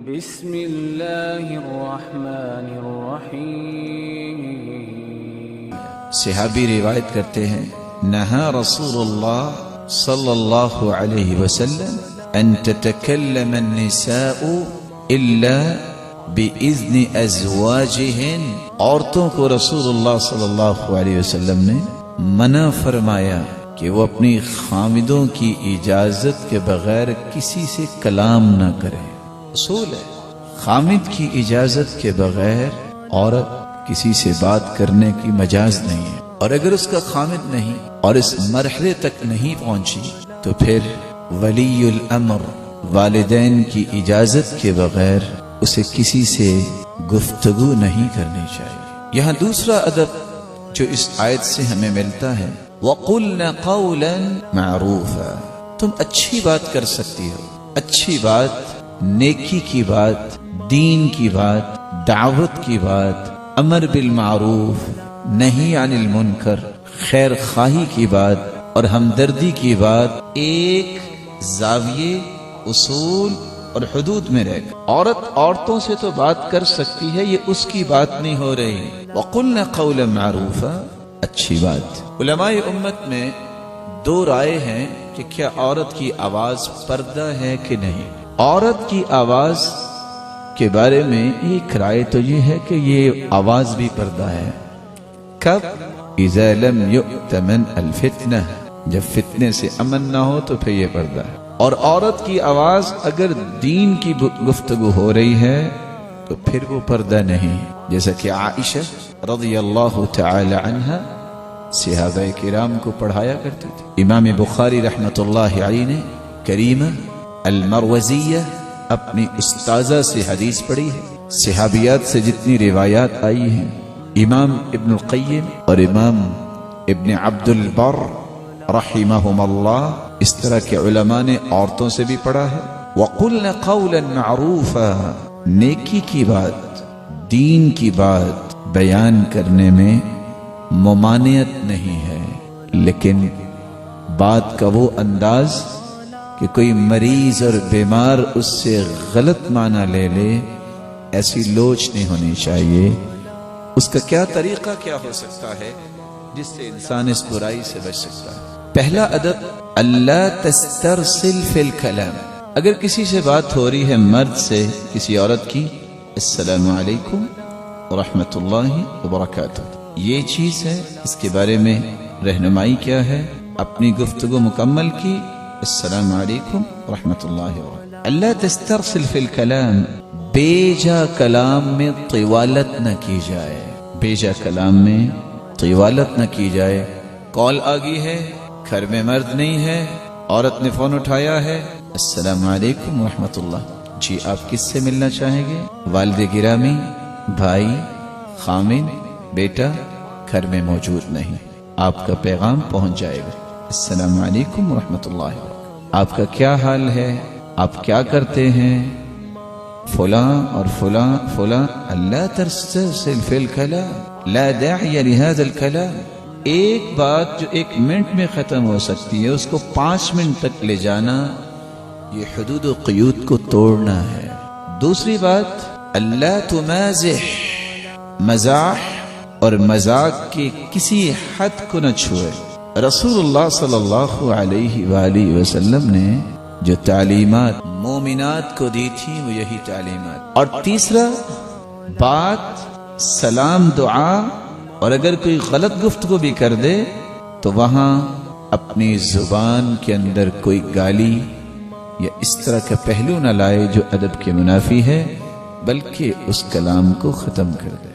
بسم اللہ الرحمن الرحیم۔ صحابی روایت کرتے ہیں نہا رسول اللہ صلی اللہ علیہ وسلم ان تتکلم النساء الا باذن ازواجہن، عورتوں کو رسول اللہ صلی اللہ علیہ وسلم نے منع فرمایا کہ وہ اپنی خامدوں کی اجازت کے بغیر کسی سے کلام نہ کرے۔ اصول ہے خامد کی اجازت کے بغیر عورت کسی سے بات کرنے کی مجاز نہیں ہے، اور اگر اس کا خامد نہیں اور اس مرحلے تک نہیں پہنچی تو پھر ولی الامر والدین کی اجازت کے بغیر اسے کسی سے گفتگو نہیں کرنی چاہیے۔ یہاں دوسرا ادب جو اس آیت سے ہمیں ملتا ہے وَقُلْنَ قَوْلًا مَعْرُوفًا، تم اچھی بات کر سکتی ہو، اچھی بات، نیکی کی بات، دین کی بات، دعوت کی بات، امر بالمعروف، نہی عن المنکر، خیر خواہی کی بات اور ہمدردی کی بات ایک زاویے، اصول اور حدود میں رہ کر۔ عورتوں سے تو بات کر سکتی ہے، یہ اس کی بات نہیں ہو رہی۔ وَقُلْنَ قَوْلًا مَعْرُوفًا، اچھی بات۔ علماء امت میں دو رائے ہیں کہ کیا عورت کی آواز پردہ ہے کہ نہیں۔ عورت کی آواز کے بارے میں ایک رائے تو یہ ہے کہ یہ آواز بھی پردہ ہے۔ کب؟ اذا لم یؤتمن الفتنہ، جب فتنے سے امن نہ ہو تو پھر یہ پردہ ہے۔ اور عورت کی آواز اگر دین کی گفتگو ہو رہی ہے تو پھر وہ پردہ نہیں، جیسا کہ عائشہ رضی اللہ تعالی عنہ صحابہ کرام کو پڑھایا کرتی تھی۔ امام بخاری رحمۃ اللہ علیہ نے کریمہ المروزیہ اپنی استاذہ سے حدیث پڑھی ہے۔ صحابیات سے جتنی روایات آئی ہیں، امام ابن القیم اور امام ابن عبد البر رحمہم اللہ، اس طرح کے علماء نے عورتوں سے بھی پڑھا ہے۔ وَقُلْنَ قَوْلًا مَعْرُوفًا، نیکی کی بات، دین کی بات بیان کرنے میں ممانعت نہیں ہے، لیکن بات کا وہ انداز کہ کوئی مریض اور بیمار اس سے غلط معنی لے لے، ایسی لوچ نہیں ہونی چاہیے۔ اس کا کیا طریقہ کیا ہو سکتا ہے جس سے انسان اس برائی سے بچ سکتا ہے؟ پہلا ادب اللہ تسترسل فی الکلام، اگر کسی سے بات ہو رہی ہے، مرد سے کسی عورت کی، السلام علیکم ورحمۃ اللہ وبرکاتہ، یہ چیز ہے، اس کے بارے میں رہنمائی کیا ہے؟ اپنی گفتگو مکمل کی، السلام علیکم ورحمۃ اللہ وبرکاتہ۔ اللہ تسترسل فی الکلام، بیجا کلام میں طوالت نہ کی جائے، بیجا کلام میں طوالت نہ کی جائے۔ کال آ گئی ہے، گھر میں مرد نہیں ہے، عورت نے فون اٹھایا ہے، السلام علیکم ورحمۃ اللہ، جی آپ کس سے ملنا چاہیں گے؟ والد گرامی، بھائی، خامن، بیٹا گھر میں موجود نہیں، آپ کا پیغام پہنچ جائے گا، السلام علیکم ورحمۃ اللہ وبرکاتہ، آپ کا کیا حال ہے، آپ کیا کرتے ہیں؟ فلاں اور فلاں فلاں۔ اللہ تسترسل فی الکلام لا داعی لہذا الکلام، ایک بات جو 1 منٹ میں ختم ہو سکتی ہے اس کو 5 منٹ تک لے جانا، یہ حدود و قیود کو توڑنا ہے۔ دوسری بات اللہ تمازح، مزاح اور مذاق کے کسی حد کو نہ چھوئے۔ رسول اللہ صلی اللہ علیہ وآلہ وسلم نے جو تعلیمات مومنات کو دی تھی وہ یہی تعلیمات۔ اور تیسرا بات سلام، دعا، اور اگر کوئی غلط گفتگو بھی کر دے تو وہاں اپنی زبان کے اندر کوئی گالی یا اس طرح کا پہلو نہ لائے جو ادب کے منافی ہے، بلکہ اس کلام کو ختم کر دے۔